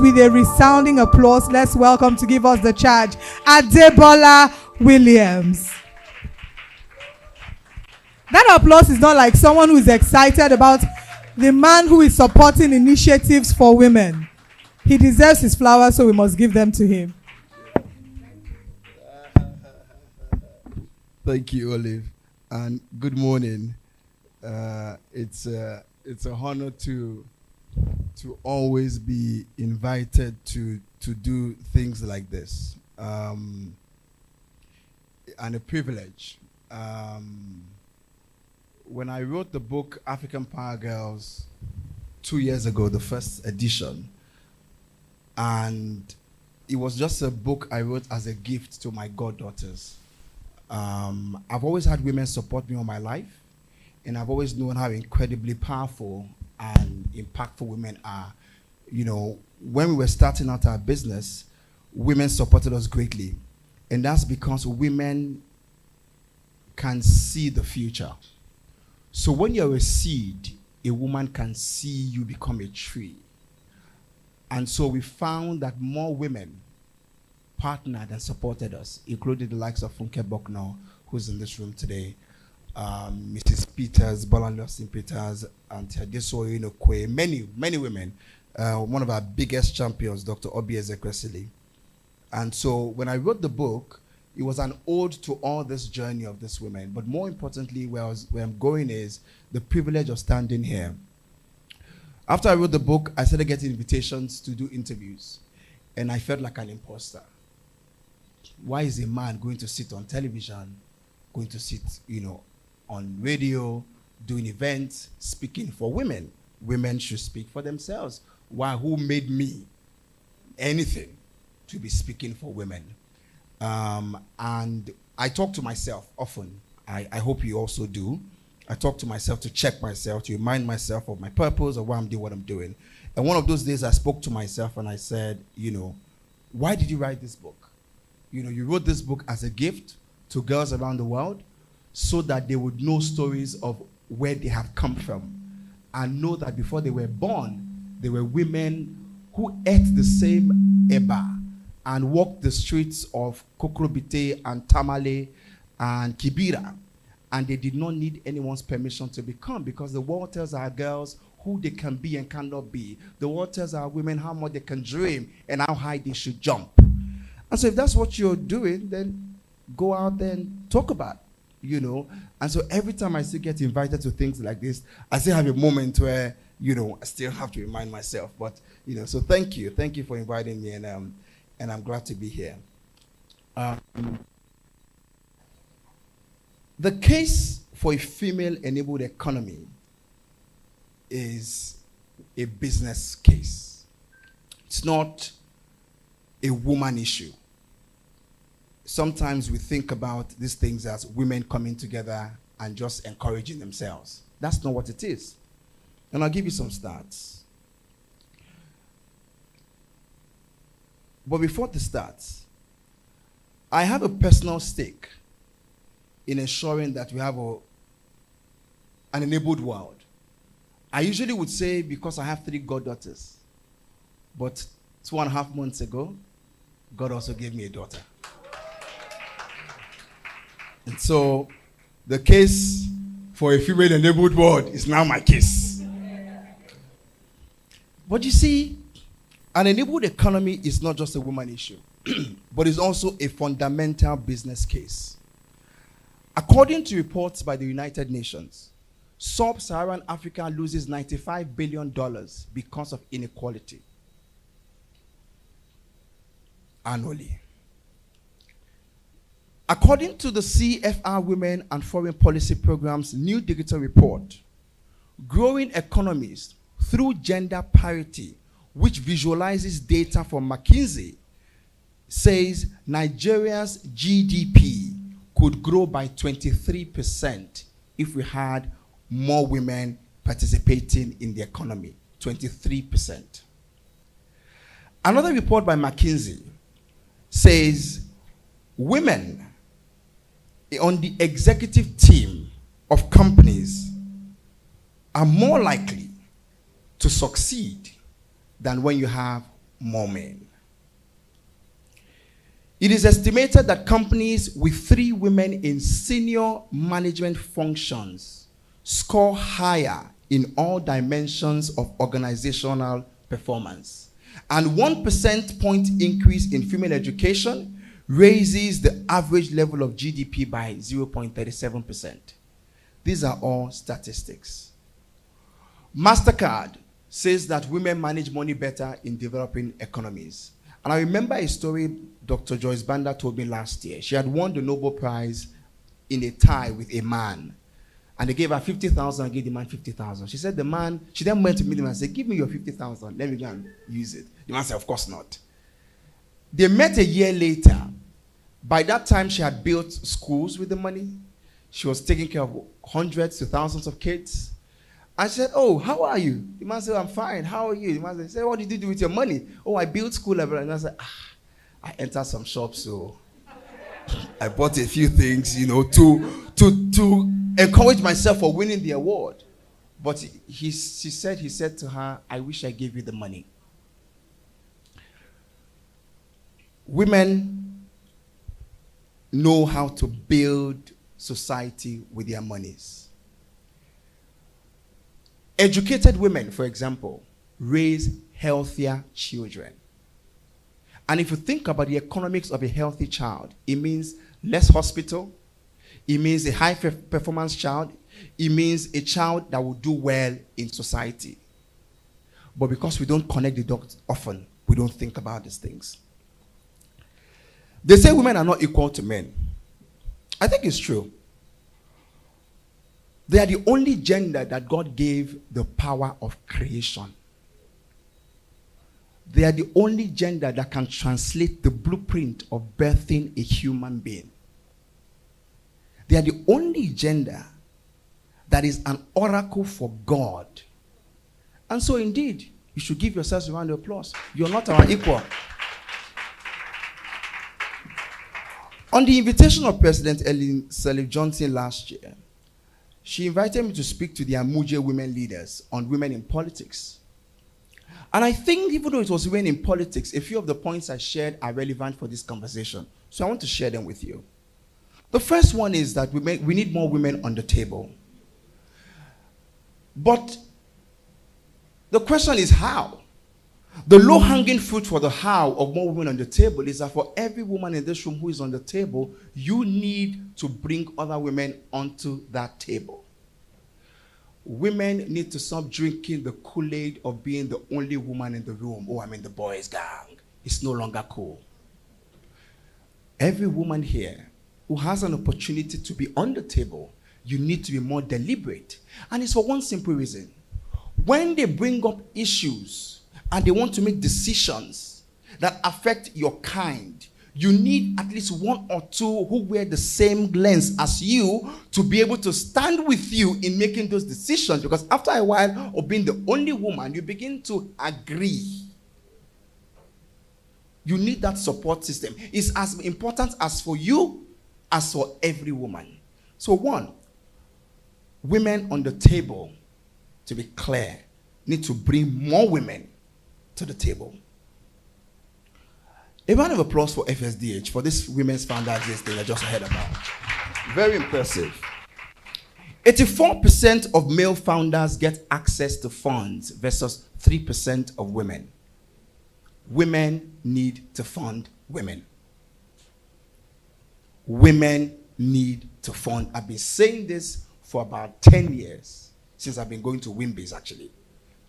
with a resounding applause, let's welcome to give us the charge, Adebola Williams. That applause is not like someone who is excited about the man who is supporting initiatives for women. He deserves his flowers, so we must give them to him. Thank you, Olive, and good morning. It's an honor to always be invited to do things like this, and a privilege. When I wrote the book African Power Girls 2 years ago, the first edition, and it was just a book I wrote as a gift to my goddaughters. I've always had women support me all my life, and I've always known how incredibly powerful and impactful women are. You know, when we were starting out our business, women supported us greatly, and that's because women can see the future. So when you're a seed, a woman can see you become a tree. And so we found that more women partnered and supported us, including the likes of Funke Bokno, who's in this room today, Mrs. Peters, Bolanlosin Peters, and Adesoye Inokwe, many women. One of our biggest champions, Dr. Obi Ezekwesili. And so when I wrote the book, it was an ode to all this journey of these women. But more importantly, where I'm going is the privilege of standing here. After I wrote the book, I started getting invitations to do interviews, and I felt like an imposter. Why is a man going to sit on television, going to sit, on radio, doing events, speaking for women? Women should speak for themselves. Why? Who made me anything to be speaking for women? And I talk to myself often. I hope you also do. I talk to myself to check myself, to remind myself of my purpose, of why I'm doing what I'm doing. And one of those days I spoke to myself and I said, why did you write this book? You wrote this book as a gift to girls around the world so that they would know stories of where they have come from and know that before they were born, they were women who ate the same eba and walked the streets of Kokrobite and Tamale and Kibira. And they did not need anyone's permission to become, because the world tells our girls who they can be and cannot be. The world tells our women how much they can dream and how high they should jump. And so if that's what you're doing, then go out there and talk about, And so every time I still get invited to things like this, I still have a moment where, I still have to remind myself. But, so thank you. Thank you for inviting me, and I'm glad to be here. The case for a female-enabled economy is a business case. It's not a woman issue. Sometimes we think about these things as women coming together and just encouraging themselves. That's not what it is. And I'll give you some stats. But before the stats, I have a personal stake in ensuring that we have an enabled world. I usually would say because I have 3 goddaughters, but 2.5 months ago, God also gave me a daughter. And so the case for a female-enabled world is now my case. But you see, an enabled economy is not just a woman issue, but it's also a fundamental business case. According to reports by the United Nations, sub-Saharan Africa loses $95 billion because of inequality annually. According to the CFR Women and Foreign Policy Program's new digital report, growing economies through gender parity, which visualizes data from McKinsey, says Nigeria's GDP could grow by 23% if we had more women participating in the economy. 23%. Another report by McKinsey says women on the executive team of companies are more likely to succeed than when you have more men. It is estimated that companies with 3 women in senior management functions score higher in all dimensions of organizational performance. And 1 percentage point increase in female education raises the average level of GDP by 0.37%. These are all statistics. MasterCard says that women manage money better in developing economies. And I remember a story Dr. Joyce Banda told me last year. She had won the Nobel Prize in a tie with a man. And they gave her 50,000 and gave the man 50,000. She said she then went to meet him and said, give me your 50,000. Let me go and use it. The man said, of course not. They met a year later. By that time, she had built schools with the money. She was taking care of hundreds to thousands of kids. I said, oh, how are you? The man said, I'm fine. How are you? The man said, what did you do with your money? Oh, I built school level. And I said, I entered some shops, so I bought a few things, to encourage myself for winning the award. But he said to her, I wish I gave you the money. Women know how to build society with their monies. Educated women, for example, raise healthier children. And if you think about the economics of a healthy child, it means less hospital, it means a high performance child, it means a child that will do well in society. But because we don't connect the dots often, we don't think about these things. They say women are not equal to men. I think it's true. They are the only gender that God gave the power of creation. They are the only gender that can translate the blueprint of birthing a human being. They are the only gender that is an oracle for God. And so indeed, you should give yourselves a round of applause. You're not our equal. On the invitation of President Ellen Sirleaf Johnson last year, she invited me to speak to the Amuje women leaders on women in politics. And I think even though it was women in politics, a few of the points I shared are relevant for this conversation. So I want to share them with you. The first one is that we need more women on the table. But the question is how? The low-hanging fruit for the how of more women on the table is that for every woman in this room who is on the table, you need to bring other women onto that table. Women need to stop drinking the Kool-Aid of being the only woman in the room. Oh, I'm in the boys' gang. It's no longer cool. Every woman here who has an opportunity to be on the table, you need to be more deliberate. And it's for one simple reason. When they bring up issues and they want to make decisions that affect your kind, you need at least one or two who wear the same lens as you to be able to stand with you in making those decisions. Because after a while of being the only woman, you begin to agree. You need that support system. It's as important as for you as for every woman. So one, women on the table, to be clear, need to bring more women to the table. A round of applause for FSDH, for this Women's Founders Day thing I just heard about. Very impressive. 84% of male founders get access to funds versus 3% of women. Women need to fund women. Women need to fund. I've been saying this for about 10 years, since I've been going to WIBIs actually.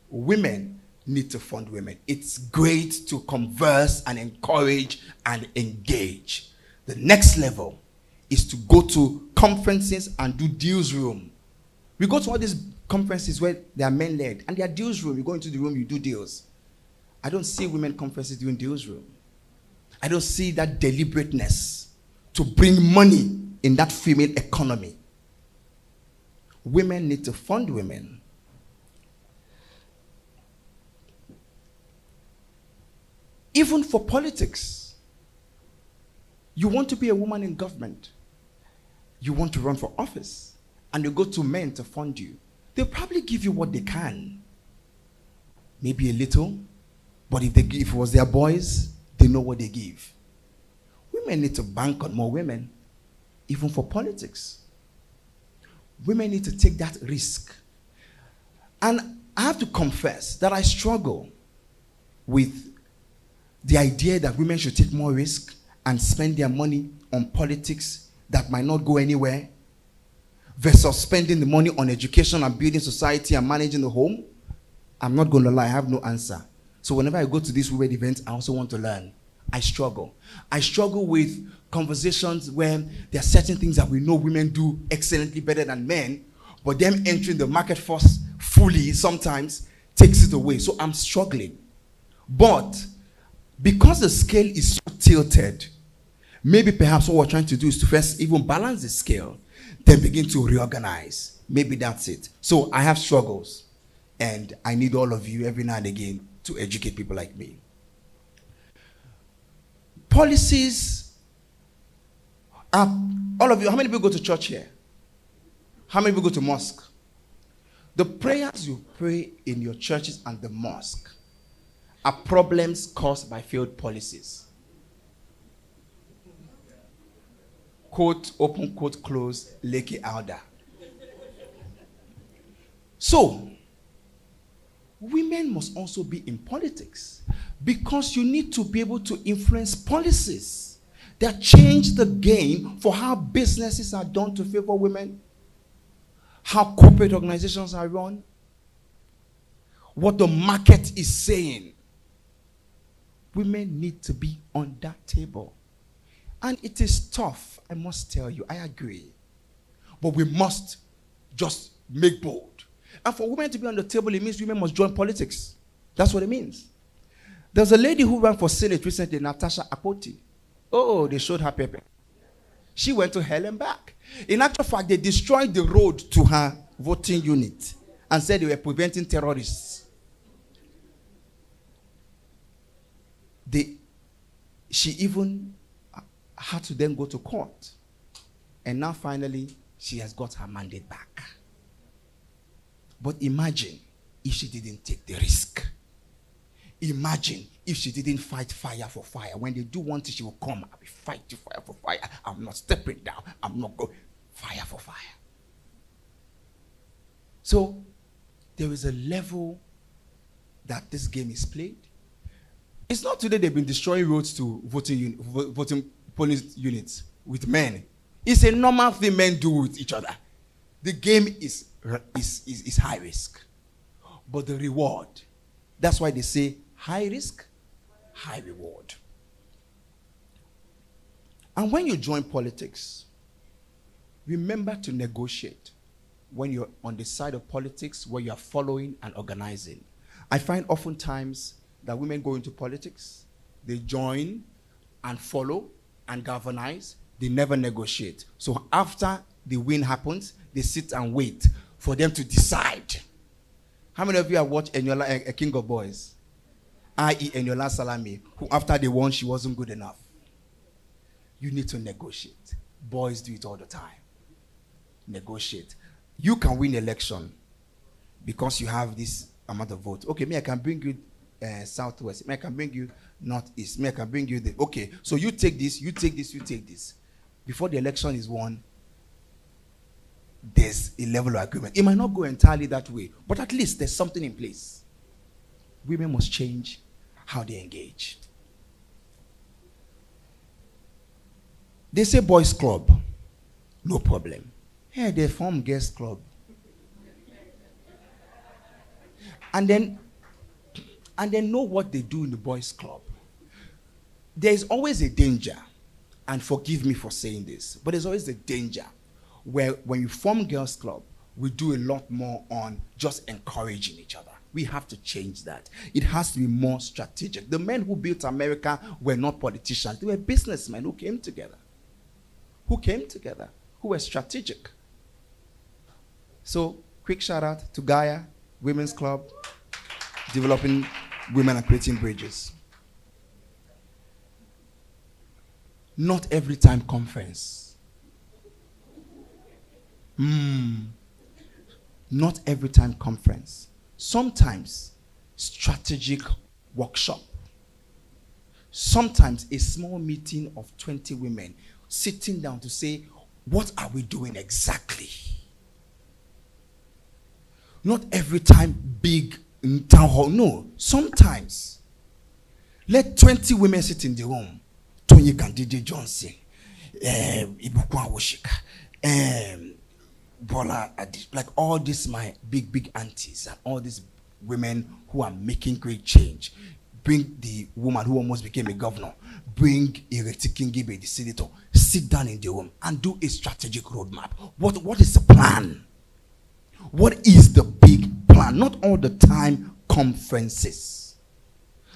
Women need to fund women. It's great to converse and encourage and engage. The next level is to go to conferences and do deals room. We go to all these conferences where they are men-led, and they are deals room. You go into the room, you do deals. I don't see women conferences doing deals room. I don't see that deliberateness to bring money in that female economy. Women need to fund women. Even for politics, you want to be a woman in government. You want to run for office, and you go to men to fund you. They'll probably give you what they can. Maybe a little, But if it was their boys, they know what they give. Women need to bank on more women, even for politics. Women need to take that risk. And I have to confess that I struggle with the idea that women should take more risk and spend their money on politics that might not go anywhere versus spending the money on education and building society and managing the home. I'm not going to lie, I have no answer. So whenever I go to these women events, I also want to learn. I struggle. I struggle with conversations where there are certain things that we know women do excellently better than men, but them entering the market force fully sometimes takes it away. So I'm struggling. But because the scale is so tilted, maybe perhaps what we're trying to do is to first even balance the scale, then begin to reorganize. Maybe that's it. So I have struggles, and I need all of you every now and again to educate people like me. Policies are, all of you, how many people go to church here? How many people go to mosque? The prayers you pray in your churches and the mosque are problems caused by failed policies. Quote, open quote, close, Leke Alda. So, women must also be in politics because you need to be able to influence policies that change the game for how businesses are done to favor women, how corporate organizations are run, what the market is saying. Women need to be on that table. And it is tough, I must tell you, I agree. But we must just make bold. And for women to be on the table, it means women must join politics. That's what it means. There's a lady who ran for Senate recently, Natasha Akpoti. Oh, they showed her paper. She went to hell and back. In actual fact, they destroyed the road to her voting unit and said they were preventing terrorists. She even had to then go to court. And now finally, she has got her mandate back. But imagine if she didn't take the risk. Imagine if she didn't fight fire for fire. When they do one thing, she will come. I'll be fighting fire for fire. I'm not stepping down. I'm not going. Fire for fire. So, there is a level that this game is played. It's not today they've been destroying roads to voting police units with men. It's a normal thing men do with each other. The game is high risk. But the reward, that's why they say high risk, high reward. And when you join politics, remember to negotiate when you're on the side of politics where you're following and organizing. I find oftentimes that women go into politics, they join and follow and galvanize, they never negotiate. So after the win happens, they sit and wait for them to decide. How many of you have watched Eniola, a King of Boys? I.e. Eniola Salami, who after they won, she wasn't good enough. You need to negotiate. Boys do it all the time. Negotiate. You can win election because you have this amount of votes. Okay, me, I can bring you Southwest. Me, I can bring you Northeast. Me, I can bring you the... Okay, so you take this, you take this, you take this. Before the election is won, there's a level of agreement. It might not go entirely that way, but at least there's something in place. Women must change how they engage. They say boys club. No problem. Hey, they form girls club. And then know what they do in the boys club. There is always a danger, and forgive me for saying this, but there's always a danger where when you form girls club, we do a lot more on just encouraging each other. We have to change that. It has to be more strategic. The men who built America were not politicians. They were businessmen who came together. Who were strategic. So, quick shout out to Gaia, Women's Club, developing women and creating bridges. Not every time conference. Not every time conference. Sometimes strategic workshop. Sometimes a small meeting of 20 women sitting down to say, what are we doing exactly? Not every time big town hall. No, sometimes let 20 women sit in the room. Tony Candide Johnson, Ibukwa Woshika, Bola, like all these my big aunties and all these women who are making great change. Bring the woman who almost became a governor. Bring Ireti Kingibe, the senator. Sit down in the room and do a strategic roadmap. What is the plan? What is the big plan? Not all the time conferences.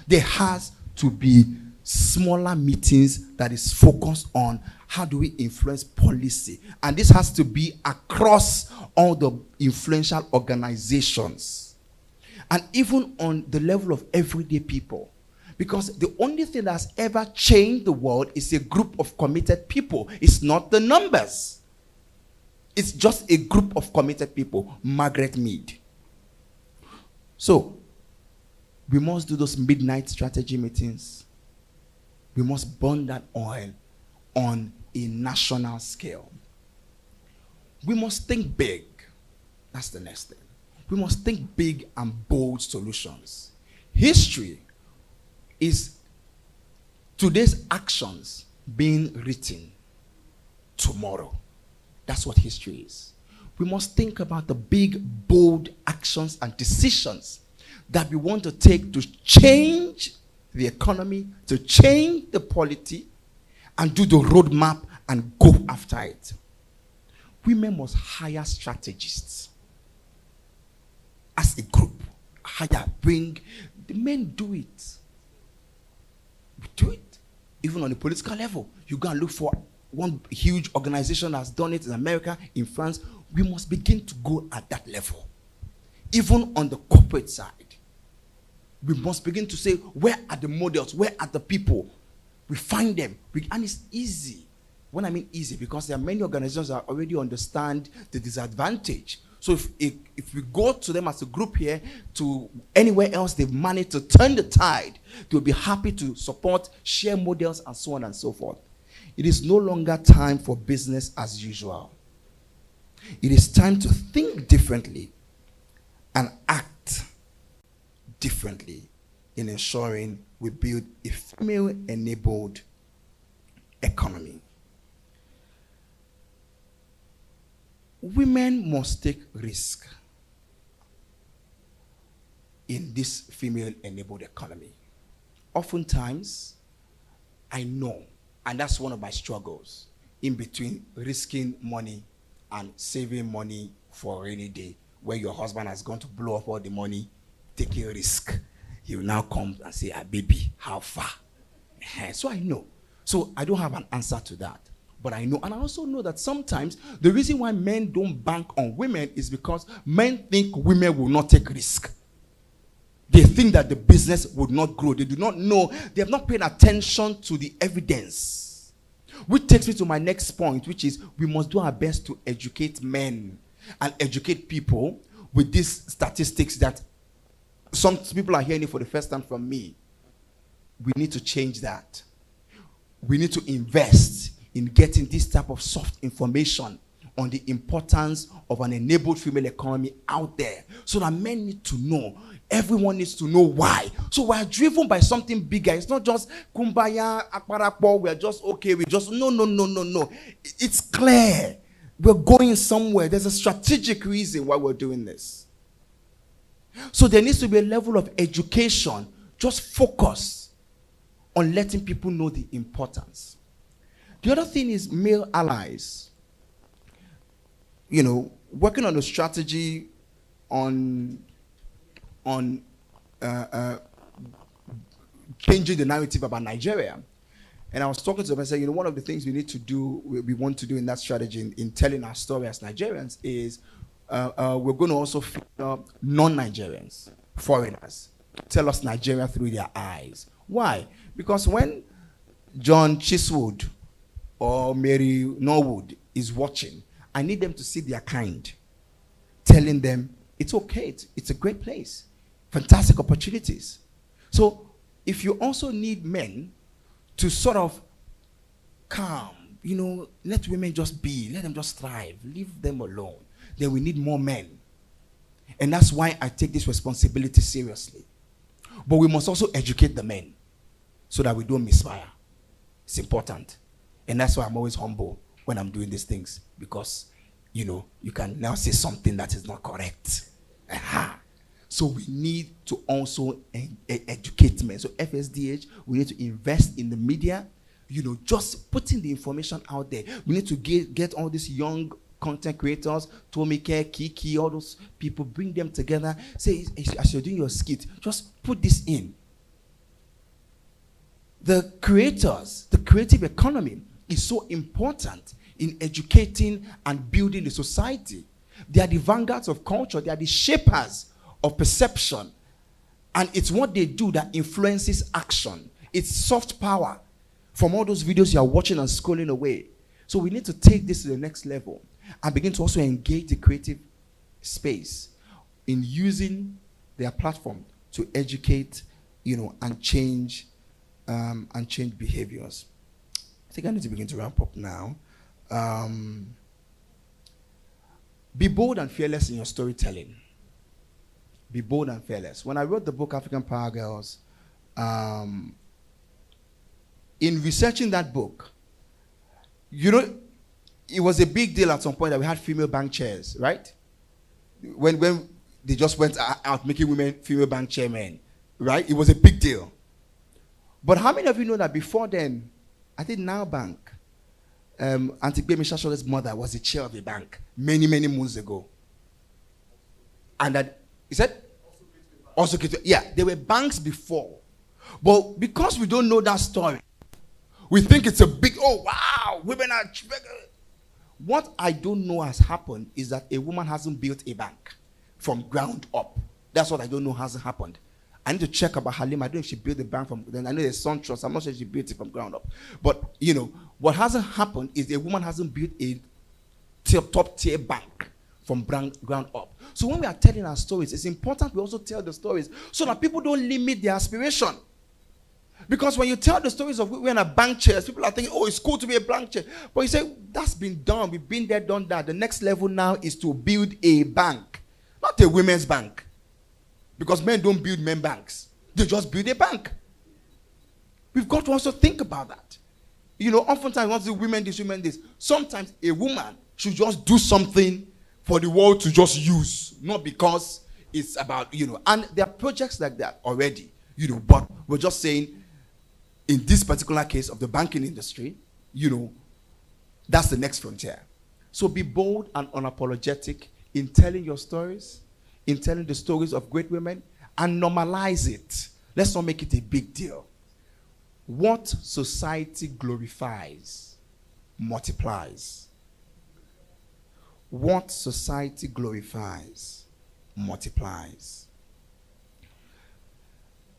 There has to be smaller meetings that is focused on how do we influence policy. And this has to be across all the influential organizations. And even on the level of everyday people. Because the only thing that's ever changed the world is a group of committed people. It's not the numbers. It's just a group of committed people. Margaret Mead. So, we must do those midnight strategy meetings. We must burn that oil on a national scale. We must think big. That's the next thing. We must think big and bold solutions. History is today's actions being written tomorrow. That's what history is. We must think about the big, bold actions and decisions that we want to take to change the economy, to change the polity, and do the roadmap and go after it. Women must hire strategists. As a group, bring the men. Do it. We do it. Even on the political level, you go and look for one huge organization that's done it in America, in France. We must begin to go at that level. Even on the corporate side, we must begin to say, where are the models? Where are the people? We find them. And it's easy. When I mean easy, because there are many organizations that already understand the disadvantage. So if we go to them as a group here, to anywhere else they've managed to turn the tide, they'll be happy to support, share models, and so on and so forth. It is no longer time for business as usual. It is time to think differently and act differently in ensuring we build a female-enabled economy. Women must take risk in this female-enabled economy. Oftentimes, I know, and that's one of my struggles, in between risking money and saving money for a rainy day, where your husband has gone to blow up all the money, taking a risk. He will now come and say, baby, how far? So I know. So I don't have an answer to that. But I know, and I also know that sometimes the reason why men don't bank on women is because men think women will not take risk. They think that the business would not grow. They do not know. They have not paid attention to the evidence. Which takes me to my next point, which is we must do our best to educate men and educate people with these statistics that some people are hearing it for the first time from me. We need to change that. We need to invest in getting this type of soft information on the importance of an enabled female economy out there, so that men need to know. Everyone needs to know why. So we're driven by something bigger. It's not just kumbaya, akparapo, we're just okay, no. It's clear. We're going somewhere. There's a strategic reason why we're doing this. So there needs to be a level of education, just focus on letting people know the importance. The other thing is male allies. Working on a strategy on changing the narrative about Nigeria. And I was talking to them and said, one of the things we want to do in that strategy in telling our story as Nigerians is we're going to also feature non-Nigerians, foreigners, tell us Nigeria through their eyes. Why? Because when John Chiswood or Mary Norwood is watching, I need them to see their kind, telling them it's okay, it's a great place, fantastic opportunities. So if you also need men to sort of calm, let women just be, let them just thrive, leave them alone, then we need more men. And that's why I take this responsibility seriously. But we must also educate the men so that we don't misfire. It's important. And that's why I'm always humble when I'm doing these things, because, you can now say something that is not correct. Aha. So we need to also educate men. So FSDH, we need to invest in the media, just putting the information out there. We need to get all these young content creators, Tomike, Kiki, all those people, bring them together. Say, as you're doing your skit, just put this in. The creators, the creative economy is so important in educating and building the society. They are the vanguards of culture. They are the shapers of perception. And it's what they do that influences action. It's soft power from all those videos you are watching and scrolling away. So we need to take this to the next level and begin to also engage the creative space in using their platform to educate, and change behaviors. I think I need to begin to ramp up now. Be bold and fearless in your storytelling. Be bold and fearless. When I wrote the book African Power Girls, in researching that book, it was a big deal at some point that we had female bank chairs, right? When they just went out making women female bank chairmen, right? It was a big deal. But how many of you know that before then, I think Now Bank, Auntie Bemi Shashole's mother was the chair of a bank many, many moons ago. And that, he said? Also, yeah, there were banks before. But because we don't know that story, we think it's a big, oh, wow, women are... What I don't know has happened is that a woman hasn't built a bank from ground up. That's what I don't know hasn't happened. I need to check about Halima. I don't know if she built the bank from, then I know there's Sun Trust. I'm not sure she built it from ground up. But, what hasn't happened is a woman hasn't built a top tier bank from ground up. So when we are telling our stories, it's important we also tell the stories so that people don't limit their aspiration. Because when you tell the stories of women at bank chairs, people are thinking, oh, it's cool to be a bank chair. But you say, that's been done. We've been there, done that. The next level now is to build a bank. Not a women's bank. Because men don't build men banks. They just build a bank. We've got to also think about that. Oftentimes, once the women this. Sometimes a woman should just do something for the world to just use. Not because it's about, And there are projects like that already, But we're just saying, in this particular case of the banking industry, that's the next frontier. So be bold and unapologetic in telling your stories, in telling the stories of great women, and normalize it. Let's not make it a big deal. What society glorifies multiplies. What society glorifies multiplies.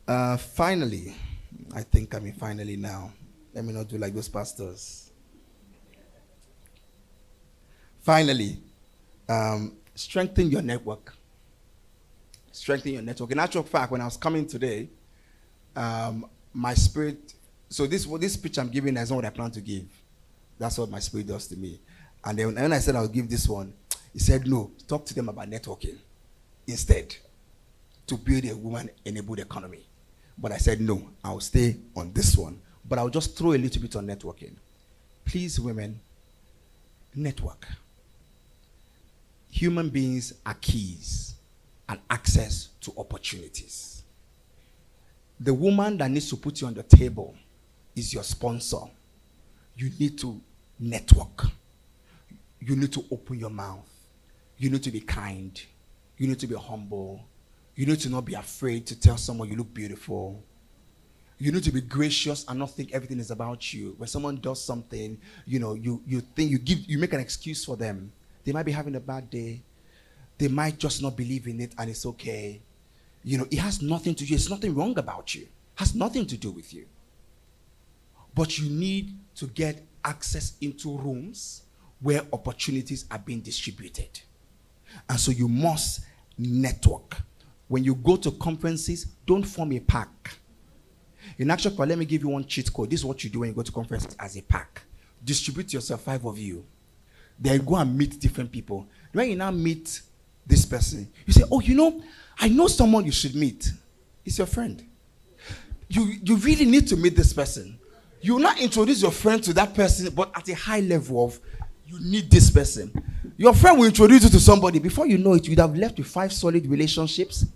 Finally, I think finally now. Let me not do like those pastors. Finally, strengthen your network. Strengthen your network. In actual fact, when I was coming today, my spirit, so this speech I'm giving is not what I plan to give. That's what my spirit does to me. And then when I said I'll give this one, he said, no, talk to them about networking instead, to build a woman-enabled economy. But I said, no, I'll stay on this one. But I'll just throw a little bit on networking. Please, women, network. Human beings are keys and access to opportunities. The woman that needs to put you on the table is your sponsor. You need to network. You need to open your mouth. You need to be kind. You need to be humble. You need to not be afraid to tell someone you look beautiful. You need to be gracious and not think everything is about you. When someone does something, you think you make an excuse for them. They might be having a bad day. They might just not believe in it, and it's okay. It has nothing to do. There's nothing wrong about you. It has nothing to do with you. But you need to get access into rooms where opportunities are being distributed. And so you must network. When you go to conferences, don't form a pack. In actual fact, let me give you one cheat code. This is what you do when you go to conferences as a pack. Distribute yourself, 5 of you. Then go and meet different people. When you now meet this person, you say, oh, I know someone you should meet. It's your friend. You really need to meet this person. You will not introduce your friend to that person, but at a high level of, you need this person. Your friend will introduce you to somebody. Before you know it, you'd have left with 5 solid relationships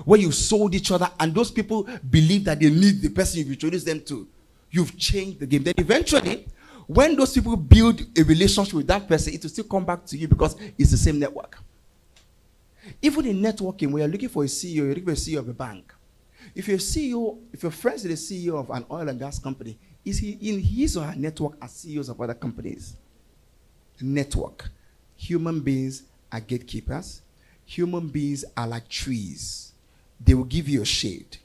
where you sold each other, and those people believe that they need the person you've introduced them to. You've changed the game. Then eventually, when those people build a relationship with that person, it will still come back to you because it's the same network. Even in networking, when you're looking for a CEO, you're looking for a CEO of a bank. If your friends is the CEO of an oil and gas company, is he in his or her network as CEOs of other companies? Network. Human beings are gatekeepers. Human beings are like trees. They will give you a shade.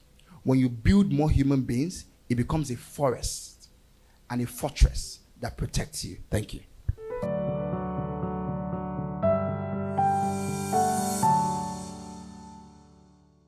When you build more human beings, it becomes a forest and a fortress that protects you. Thank you.